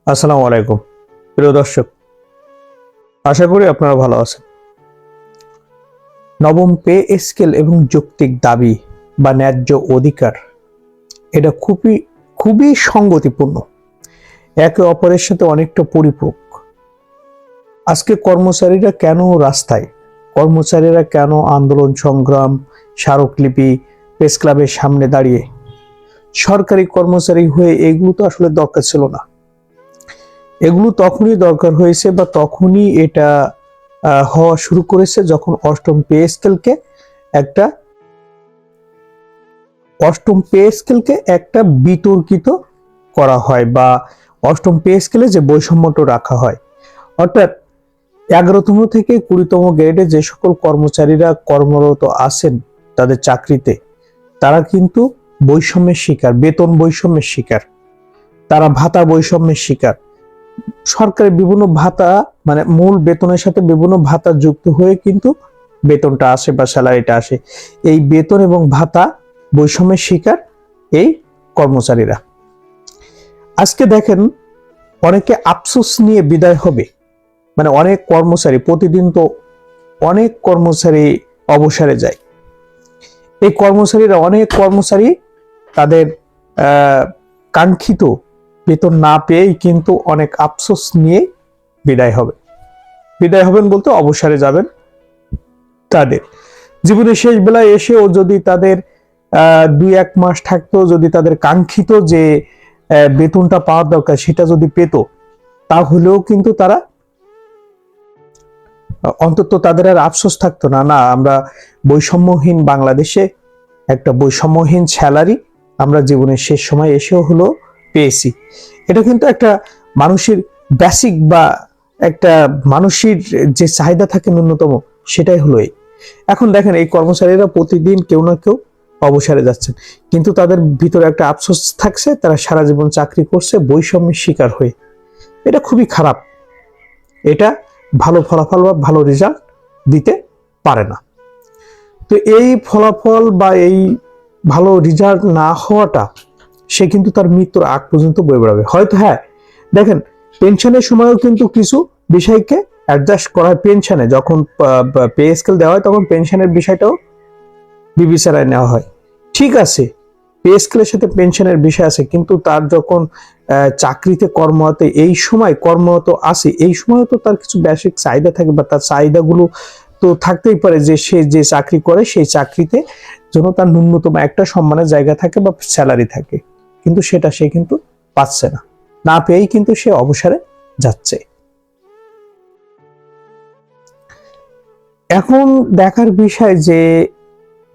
আসসালামু আলাইকুম প্রিয় দর্শক, আশা করি আপনারা ভালো আছেন। নবম পে স্কেল এবং যৌক্তিক দাবি বা ন্যায্য অধিকার এটা খুবই খুবই সঙ্গতিপূর্ণ, একে অপরের সাথে অনেকটা পরিপূরক। আজকে কর্মচারীরা কেন রাস্তায়, কর্মচারীরা কেন আন্দোলন সংগ্রাম, স্মারকলিপি, প্রেস ক্লাবের সামনে দাঁড়িয়ে? সরকারি কর্মচারী হয়ে এগুলো তো আসলে দরকার ছিল না। এগুলো তখনই দরকার হয়েছে বা তখনই এটা হওয়া শুরু করেছে যখন একটা অষ্টম পে স্কেলকে একটা বিতর্কিত করা হয় বা অষ্টম পে স্কেলে যে বৈষম্যটা রাখা হয়, অর্থাৎ 11তম থেকে 20তম গ্রেডে যে সকল কর্মচারীরা কর্মরত আছেন তাদের চাকরিতে, তারা কিন্তু বৈষম্যের শিকার, বেতন বৈষম্যের শিকার, তারা ভাতা বৈষম্যের শিকার। সরকারের বিভিন্ন ভাতা মানে মূল বেতনের সাথে বিভিন্ন ভাতা যুক্ত হয়ে কিন্তু বেতনটা আসে বা স্যালারিটা আসে। এই বেতন এবং ভাতা বৈষম্যের শিকার এই কর্মচারীরা। আজকে দেখেন, অনেকে আফসোস নিয়ে বিদায় হবে, মানে অনেক কর্মচারী প্রতিদিন তো অনেক কর্মচারী অবসরে যায়। এই কর্মচারীরা অনেক কর্মচারী তাদের কাঙ্ক্ষিত বেতন না পেয়েই কিন্তু অনেক আফসোস নিয়ে বিদায় হবেন বলতে অবসরে যাবেন। তাদের জীবনের শেষ বেলায় এসেও যদি তাদের 2-1 মাস থাকতো, যদি তাদের কাঙ্ক্ষিত যে বেতনটা পাওয়ার দরকার সেটা যদি পেত, তাহলেও কিন্তু তারা অন্তত তাদের আর আফসোস থাকতো না, না আমরা বৈষম্যহীন বাংলাদেশে একটা বৈষম্যহীন স্যালারি আমরা জীবনের শেষ সময় এসেও হলো পেয়েছি। এটা কিন্তু একটা মানুষের বেসিক বা একটা মানুষের যে চাহিদা থাকে ন্যূনতম, সেটাই হলো এই। এখন দেখেন, এই কর্মচারীরা প্রতিদিন কেউ না কেউ অবসরে যাচ্ছেন, কিন্তু তাদের ভিতরে একটা আফসোস থাকছে, তারা সারা জীবন চাকরি করছে বৈষম্যের শিকার হয়ে। এটা খুবই খারাপ, এটা ভালো ফলাফল বা ভালো রেজাল্ট দিতে পারে না। তো এই ফলাফল বা এই ভালো রেজাল্ট না হওয়াটা সে কিন্তু তার মৃত্যুর আগ পর্যন্ত বয়ে বেড়াবে। হয়তো হ্যাঁ, দেখেন পেনশনের সময়ও কিন্তু কিছু বিষয়কে অ্যাডজাস্ট করা হয়। পেনশনে যখন পে স্কেল দেওয়া হয় তখন পেনশনের বিষয়টাও বিবেচনায় নেওয়া হয়। ঠিক আছে, পে স্কেলের সাথে পেনশনের বিষয় আছে, কিন্তু তার যখন চাকরিতে কর্মরত এই সময় কর্মরত আছে, এই সময় তো তার কিছু বেসিক চাহিদা থাকে বা তার চাহিদাগুলো তো থাকতেই পারে, যে সে যে চাকরি করে সেই চাকরিতে যেন তার ন্যূনতম একটা সম্মানের জায়গা থাকে বা স্যালারি থাকে, কিন্তু সেটা সে কিন্তু পাচ্ছে না, না পেয়েই কিন্তু সে অবসরে যাচ্ছে। এখন দেখার বিষয় যে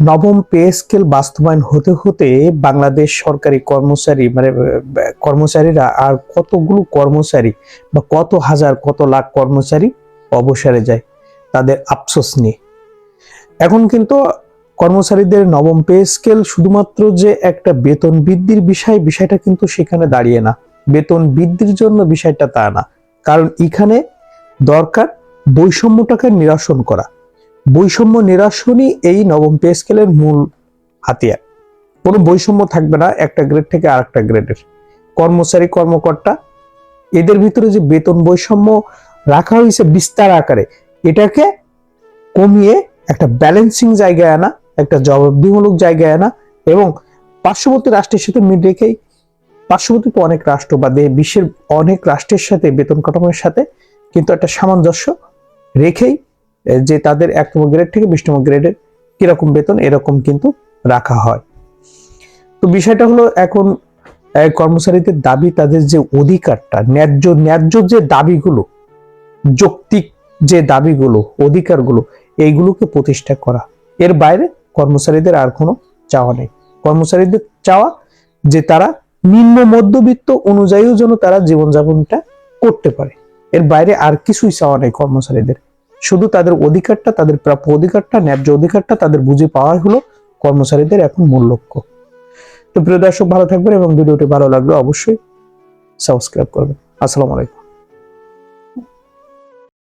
নবম পে স্কেল বাস্তবায়ন হতে হতে বাংলাদেশ সরকারি কর্মচারী মানে কর্মচারীরা আর কতগুলো কর্মচারী বা কত হাজার কত লাখ কর্মচারী অবসরে যায় তাদের আফসোস নিয়ে। এখন কিন্তু কর্মচারীদের নবম পে স্কেল শুধুমাত্র যে একটা বেতন বৃদ্ধির বিষয়টা কিন্তু সেখানে দাঁড়িয়ে না। বেতন বৃদ্ধির জন্য বিষয়টা তা না, কারণ এখানে দরকার বৈষম্যটাকে নিরসন করা। বৈষম্য নিরসনই এই নবম পে স্কেলের মূল হাতিয়ার। কোনো বৈষম্য থাকবে না একটা গ্রেড থেকে আরেকটা গ্রেডের কর্মচারী কর্মকর্তা, এদের ভিতরে যে বেতন বৈষম্য রাখা হয়েছে বিস্তার আকারে, এটাকে কমিয়ে একটা ব্যালেন্সিং জায়গায় আনা, একটা জবাবদিহিমূলক জায়গায় আনা এবং পার্শ্ববর্তী রাষ্ট্রের সাথে মিল রেখেই, পার্শ্ববর্তী তো অনেক রাষ্ট্র বা বিশ্বের অনেক রাষ্ট্রের সাথে বেতন কাঠামোর সাথে কিন্তু একটা সামঞ্জস্য রেখেই যে তাদের 1তম গ্রেড থেকে 20তম গ্রেডের কিরকম বেতন এরকম কিন্তু রাখা হয়। তো বিষয়টা হলো, এখন কর্মচারীদের দাবি, তাদের যে অধিকারটা, ন্যায্য যে দাবিগুলো, যৌক্তিক যে দাবিগুলো, অধিকারগুলো, এইগুলোকে প্রতিষ্ঠা করা। এর বাইরে কর্মচারীদের আর কোনো চাওয়া নেই। কর্মচারীদের চাওয়া যে তারা নিম্ন মধ্যবিত্ত অনুযায়ীও যেন তারা জীবনযাপনটা করতে পারে, এর বাইরে আর কিছুই চাওয়া নেই কর্মচারীদের। শুধু তাদের অধিকারটা, তাদের প্রাপ্য অধিকারটা, ন্যায্য অধিকারটা তাদের বুঝে পাওয়াই হলো কর্মচারীদের এখন মূল লক্ষ্য। তো প্রিয় দর্শক, ভালো থাকবেন এবং ভিডিওটি ভালো লাগলে অবশ্যই সাবস্ক্রাইব করবেন। আসসালামু আলাইকুম।